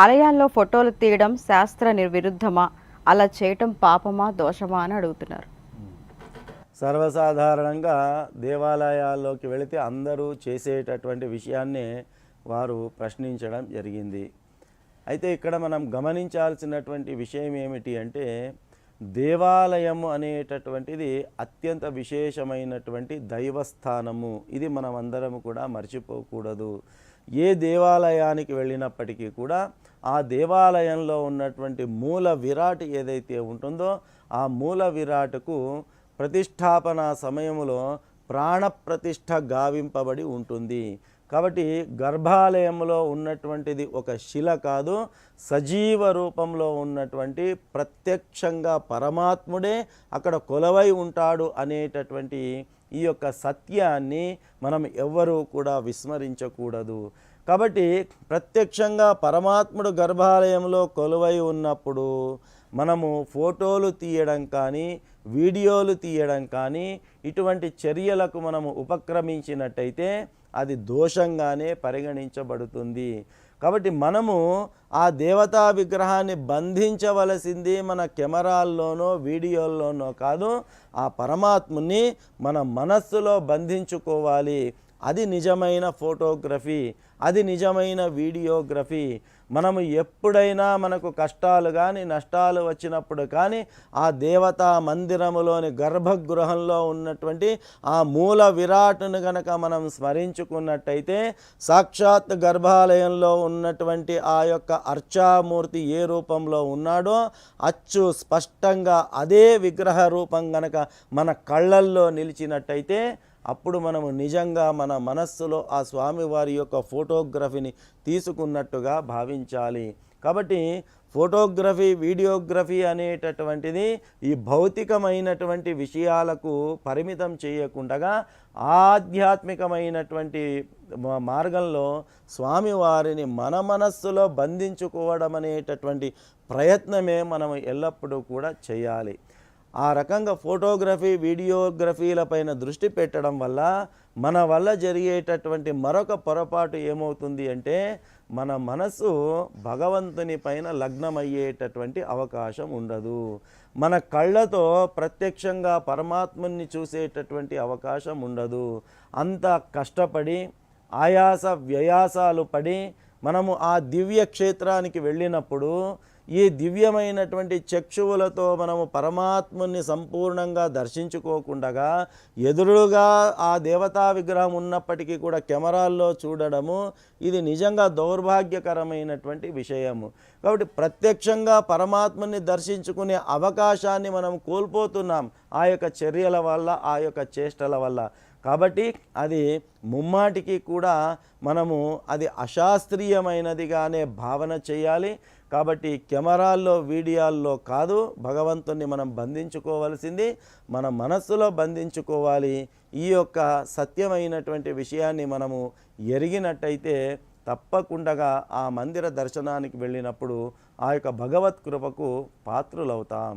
ఆలయాల్లో ఫోటోలు తీయడం శాస్త్ర విరుద్ధమా? అలా చేయటం పాపమా, దోషమా అని అడుగుతున్నారు. సర్వసాధారణంగా దేవాలయాల్లోకి వెళితే అందరూ చేసేటటువంటి విషయాన్నే వారు ప్రశ్నించడం జరిగింది. అయితే ఇక్కడ మనం గమనించాల్సినటువంటి విషయం ఏమిటి అంటే, దేవాలయము అనేటటువంటిది అత్యంత విశేషమైనటువంటి దైవస్థానము. ఇది మనం అందరము కూడా మర్చిపోకూడదు. ఏ దేవాలయానికి వెళ్ళినప్పటికీ కూడా ఆ దేవాలయంలో ఉన్నటువంటి మూల విరాట్ ఏదైతే ఉంటుందో ఆ మూల విరాట్కు ప్రతిష్టాపన సమయములో ప్రాణప్రతిష్ఠ గావింపబడి ఉంటుంది. కాబట్టి గర్భాలయంలో ఉన్నటువంటిది ఒక శిల కాదు, సజీవ రూపంలో ఉన్నటువంటి ప్రత్యక్షంగా పరమాత్ముడే అక్కడ కొలవై ఉంటాడు అనేటటువంటి ఈ యొక్క సత్యాన్ని మనం ఎవ్వరూ కూడా విస్మరించకూడదు. కాబట్టి ప్రత్యక్షంగా పరమాత్ముడు గర్భాలయంలో కొలువై ఉన్నప్పుడు మనము ఫోటోలు తీయడం కానీ, వీడియోలు తీయడం కానీ ఇటువంటి చర్యలకు మనము ఉపక్రమించినట్టయితే అది దోషంగానే పరిగణించబడుతుంది. కాబట్టి మనము ఆ దేవతా విగ్రహాన్ని బంధించవలసింది మన కెమెరాల్లోనో వీడియోల్లోనో కాదు, ఆ పరమాత్ముని మన మనస్సులో బంధించుకోవాలి. అది నిజమైన ఫోటోగ్రఫీ, అది నిజమైన వీడియోగ్రఫీ. మనము ఎప్పుడైనా మనకు కష్టాలు కానీ నష్టాలు వచ్చినప్పుడు కానీ ఆ దేవతా మందిరములోని గర్భగృహంలో ఉన్నటువంటి ఆ మూల విరాట్ను గనక మనం స్మరించుకున్నట్టయితే సాక్షాత్ గర్భాలయంలో ఉన్నటువంటి ఆ యొక్క అర్చామూర్తి ఏ రూపంలో ఉన్నాడో అచ్చు స్పష్టంగా అదే విగ్రహ రూపం గనక మన కళ్ళల్లో నిలిచినట్టయితే అప్పుడు మనము నిజంగా మన మనస్సులో ఆ స్వామివారి యొక్క ఫోటోగ్రఫీని తీసుకున్నట్టుగా భావించాలి. కాబట్టి ఫోటోగ్రఫీ, వీడియోగ్రఫీ అనేటటువంటిది ఈ భౌతికమైనటువంటి విషయాలకు పరిమితం చేయకుండా ఆధ్యాత్మికమైనటువంటి మార్గంలో స్వామివారిని మన మనస్సులో బంధించుకోవడం అనేటటువంటి ప్రయత్నమే మనం ఎల్లప్పుడూ కూడా చేయాలి. ఆ రకంగా ఫోటోగ్రఫీ, వీడియోగ్రఫీలపైన దృష్టి పెట్టడం వల్ల మన వల్ల జరిగేటటువంటి మరొక పొరపాటు ఏమవుతుంది అంటే, మన మనసు భగవంతుని పైన లగ్నమయ్యేటటువంటి అవకాశం ఉండదు. మన కళ్ళతో ప్రత్యక్షంగా పరమాత్మని చూసేటటువంటి అవకాశం ఉండదు. అంత కష్టపడి ఆయాస వ్యయాసాలు పడి మనము ఆ దివ్య క్షేత్రానికి వెళ్ళినప్పుడు ఈ దివ్యమైనటువంటి చక్షువులతో మనము పరమాత్ముని సంపూర్ణంగా దర్శించుకోకుండా ఎదురుగా ఆ దేవతా విగ్రహం ఉన్నప్పటికీ కూడా కెమెరాల్లో చూడడము ఇది నిజంగా దౌర్భాగ్యకరమైనటువంటి విషయము. కాబట్టి ప్రత్యక్షంగా పరమాత్ముని దర్శించుకునే అవకాశాన్ని మనం కోల్పోతున్నాం ఆ యొక్క చర్యల వల్ల, ఆ యొక్క చేష్టల వల్ల. కాబట్టి అది ముమ్మాటికి కూడా మనము అది అశాస్త్రీయమైనదిగానే భావన చేయాలి. కాబట్టి కెమెరాల్లో, వీడియోల్లో కాదు భగవంతుణ్ణి మనం బంధించుకోవాల్సింది మన మనస్సులో బంధించుకోవాలి. ఈ యొక్క సత్యమైనటువంటి విషయాన్ని మనము ఎరిగినట్టయితే తప్పకుండా ఆ మందిర దర్శనానికి వెళ్ళినప్పుడు ఆ యొక్క భగవత్ కృపకు పాత్రులవుతాం.